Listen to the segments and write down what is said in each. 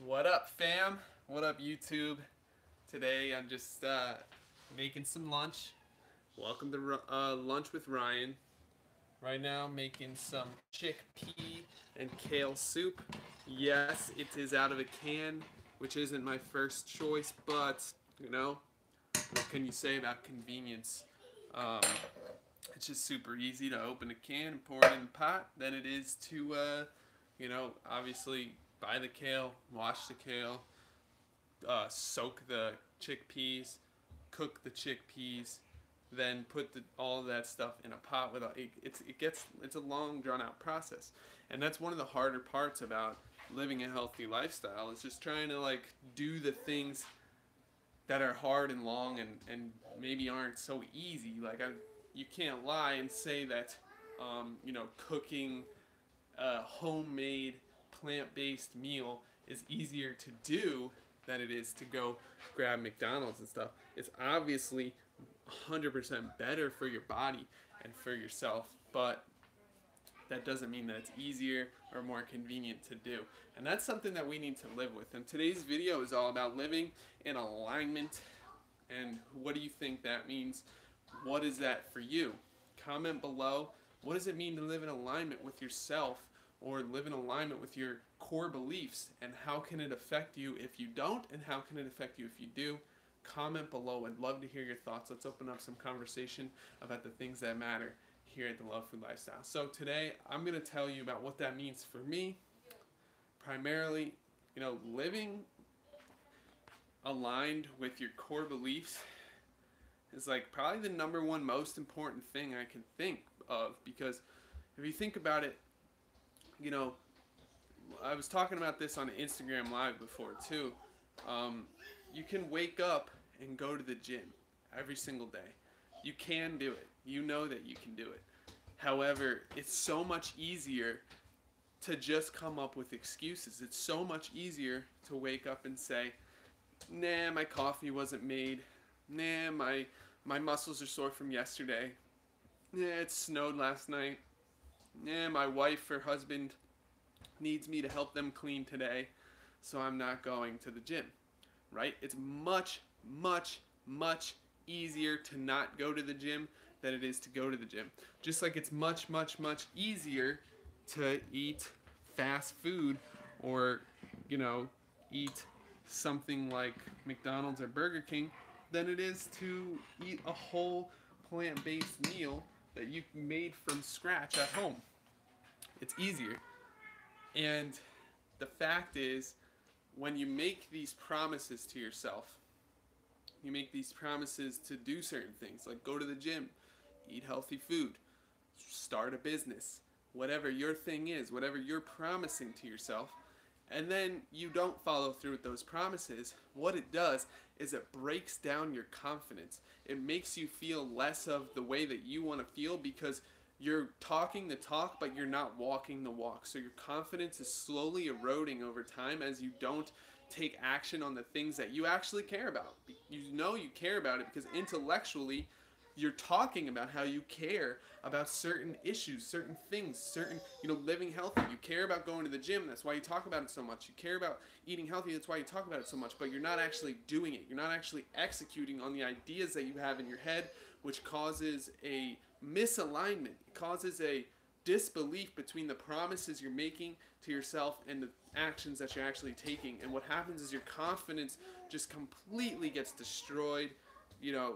What up, fam? What up, YouTube? Today I'm just making some lunch. Welcome to Lunch with Ryan. Right now, making some chickpea and kale soup. Yes, it is out of a can, which isn't my first choice, but you know, what can you say about convenience? Um, it's just super easy to open a can and pour it in the pot than it is to, obviously buy the kale, wash the kale, soak the chickpeas, cook the chickpeas, then put all of that stuff in a pot with it's a long drawn out process, and that's one of the harder parts about living a healthy lifestyle is just trying to like do the things that are hard and long and maybe aren't so easy. You can't lie and say that cooking a homemade plant-based meal is easier to do than it is to go grab McDonald's and stuff. It's obviously 100% better for your body and for yourself, but that doesn't mean that it's easier or more convenient to do. And that's something that we need to live with. And today's video is all about living in alignment. And what do you think that means? What is that for you? Comment below. What does it mean to live in alignment with yourself or live in alignment with your core beliefs? And how can it affect you if you don't? And how can it affect you if you do? Comment below. I'd love to hear your thoughts. Let's open up some conversation about the things that matter here at the Love Food Lifestyle. So today I'm going to tell you about what that means for me. Primarily, living aligned with your core beliefs is like probably the number one most important thing I can think of, because if you think about it, I was talking about this on Instagram Live before too. You can wake up and go to the gym every single day. You can do it. You know that you can do it. However, it's so much easier to just come up with excuses. It's so much easier to wake up and say, nah, my coffee wasn't made. Nah, my muscles are sore from yesterday. Nah, it snowed last night. Nah, my wife or husband needs me to help them clean today, so I'm not going to the gym. Right? It's much, much, much easier to not go to the gym than it is to go to the gym. Just like it's much, much, much easier to eat fast food or, eat something like McDonald's or Burger King than it is to eat a whole plant-based meal that you made from scratch at home. It's easier. And the fact is, when you make these promises to yourself, you make these promises to do certain things, like go to the gym, eat healthy food, start a business, whatever your thing is, whatever you're promising to yourself, and then you don't follow through with those promises, what it does is it breaks down your confidence. It makes you feel less of the way that you want to feel because you're talking the talk, but you're not walking the walk. So your confidence is slowly eroding over time as you don't take action on the things that you actually care about. You care about it because intellectually you're talking about how you care about certain issues, certain things, living healthy. You care about going to the gym. That's why you talk about it so much. You care about eating healthy. That's why you talk about it so much. But you're not actually doing it. You're not actually executing on the ideas that you have in your head, which causes a misalignment. It causes a disbelief between the promises you're making to yourself and the actions that you're actually taking. And what happens is your confidence just completely gets destroyed,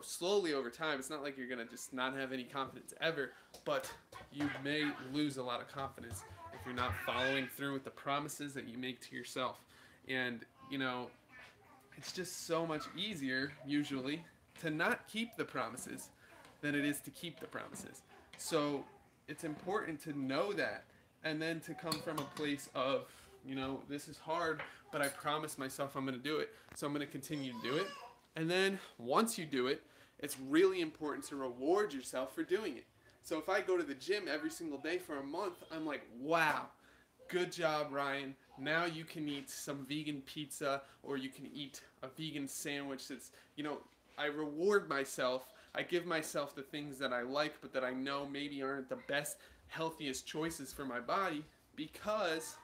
slowly over time. It's not like you're going to just not have any confidence ever, but you may lose a lot of confidence if you're not following through with the promises that you make to yourself. And, it's just so much easier, usually, to not keep the promises than it is to keep the promises. So it's important to know that, and then to come from a place of, this is hard, but I promised myself I'm going to do it, so I'm going to continue to do it. And then once you do it, it's really important to reward yourself for doing it. So if I go to the gym every single day for a month, I'm like, wow, good job, Ryan. Now you can eat some vegan pizza, or you can eat a vegan sandwich that's, I reward myself. I give myself the things that I like, but that I know maybe aren't the best, healthiest choices for my body, because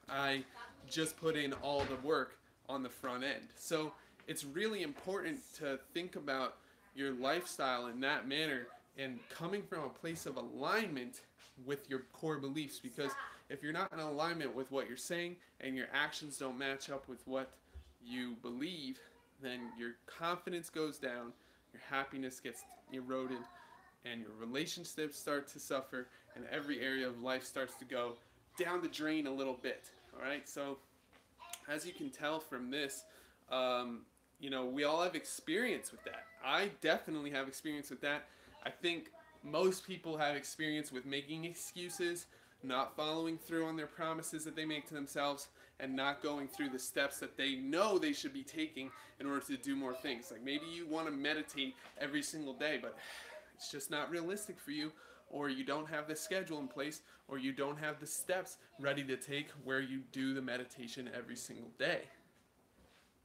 I just put in all the work on the front end. So it's really important to think about your lifestyle in that manner and coming from a place of alignment with your core beliefs, because if you're not in alignment with what you're saying and your actions don't match up with what you believe, then your confidence goes down, your happiness gets eroded, and your relationships start to suffer, and every area of life starts to go down the drain a little bit. All right, so as you can tell from this, we all have experience with that. I definitely have experience with that. I think most people have experience with making excuses, not following through on their promises that they make to themselves, and not going through the steps that they know they should be taking in order to do more things. Like maybe you want to meditate every single day, but it's just not realistic for you, or you don't have the schedule in place, or you don't have the steps ready to take where you do the meditation every single day.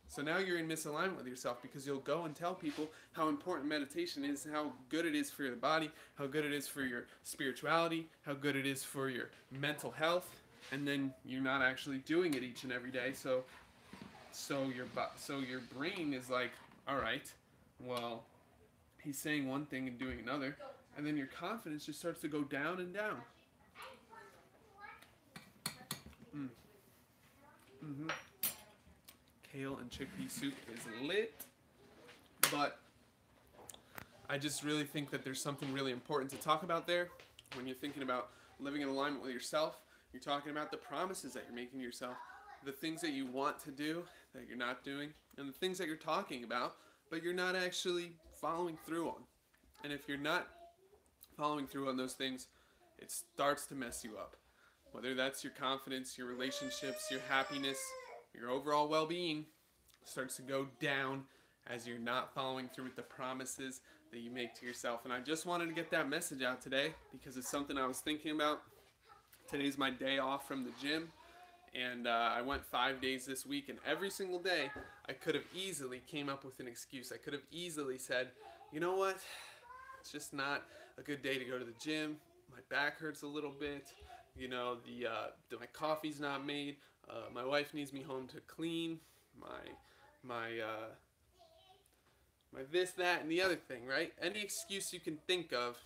So now you're in misalignment with yourself, because you'll go and tell people how important meditation is, how good it is for your body, how good it is for your spirituality, how good it is for your mental health, and then you're not actually doing it each and every day. So your brain is like, all right, well, he's saying one thing and doing another, and then your confidence just starts to go down and down. Kale and chickpea soup is lit, but I just really think that there's something really important to talk about there. When you're thinking about living in alignment with yourself, you're talking about the promises that you're making to yourself, the things that you want to do that you're not doing, and the things that you're talking about but you're not actually following through on. And if you're not following through on those things, it starts to mess you up. Whether that's your confidence, your relationships, your happiness, your overall well-being starts to go down as you're not following through with the promises that you make to yourself. And I just wanted to get that message out today because it's something I was thinking about. Today's my day off from the gym, and I went 5 days this week, and every single day I could have easily came up with an excuse. I could have easily said, you know what, it's just not a good day to go to the gym. My back hurts a little bit. You know, my coffee's not made. My wife needs me home to clean. My this, that, and the other thing, right? Any excuse you can think of,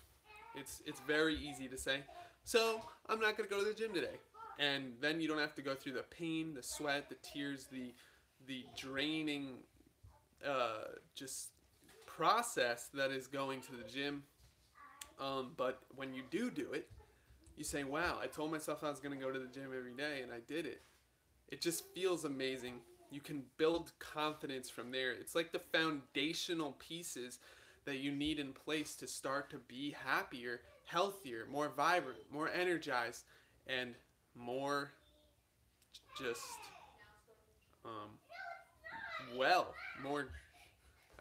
it's very easy to say, so I'm not going to go to the gym today. And then you don't have to go through the pain, the sweat, the tears, the draining just process that is going to the gym. But when you do it, you say, wow, I told myself I was going to go to the gym every day, and I did it. It just feels amazing. You can build confidence from there. It's like the foundational pieces that you need in place to start to be happier, healthier, more vibrant, more energized, and more just, more.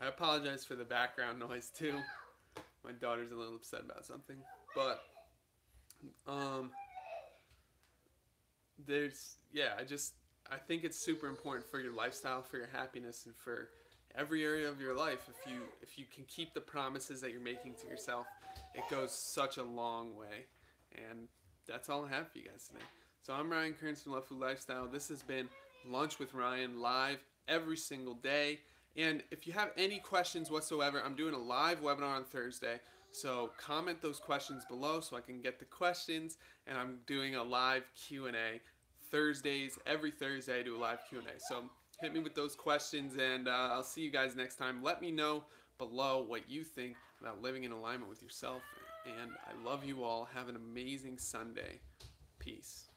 I apologize for the background noise too. My daughter's a little upset about something, but I think it's super important for your lifestyle, for your happiness, and for every area of your life. If you can keep the promises that you're making to yourself, it goes such a long way. And that's all I have for you guys today. So I'm Ryan Kearns from Love Food Lifestyle. This has been Lunch with Ryan, live every single day. And if you have any questions whatsoever, I'm doing a live webinar on Thursday. So comment those questions below so I can get the questions. And I'm doing a live Q&A Thursdays. Every Thursday I do a live Q&A. So hit me with those questions, and I'll see you guys next time. Let me know below what you think about living in alignment with yourself. And I love you all. Have an amazing Sunday. Peace.